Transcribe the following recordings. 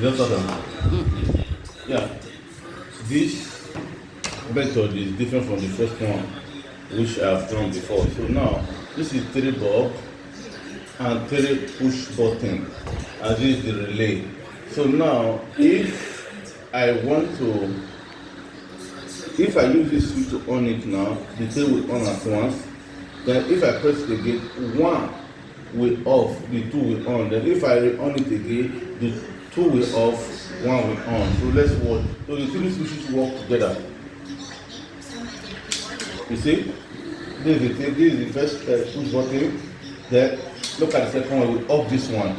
Just hold on. Yeah. This method is different from the first one, which I've done before. So now, this is 3 bulb and 3 push button, and this is the relay. So now, if I use this switch to on it now, the 3 will on at once. Then if I press the gate, 1 will off, the 2 will on. Then if I on it again, the 2 will off, 1 will on. So let's watch. So the 3 switches work together. You see? This is the first push button. Then look at the second one, we off this one.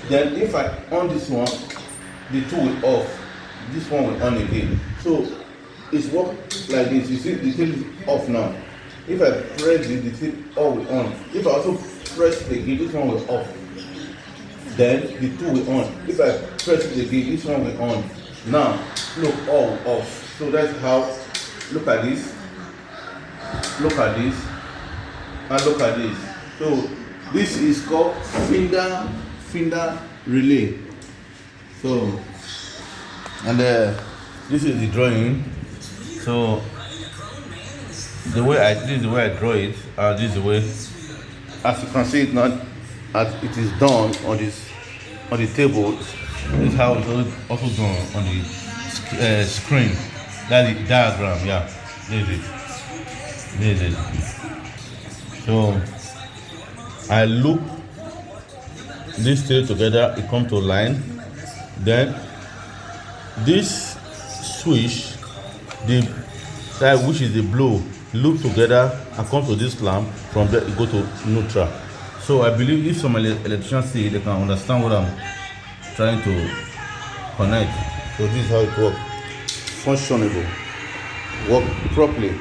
Then if I on this one, the 2 will off. This one will on again. So it's work like this. You see the thing is off now. If I press it, the thing all will on. If I also press it again, this one will off. Then the 2 will on. If I press it again, this one will on. Now look, all off. So that's how. Look at this. Look at this. And look at this. So this is called Finder relay. So and this is the drawing. So this is the way I draw it, and this is the way, as you can see it now, as it is done on the table. This is how it's also done on the screen. That's the diagram. Yeah, this is it. So I loop these 3 together, it comes to a line. Then this switch, which is the blue, loop together and come to this lamp. From there it go to neutral. So I believe if some electricians see it, they can understand what I'm trying to connect. So this is how it works. Functionable, work properly.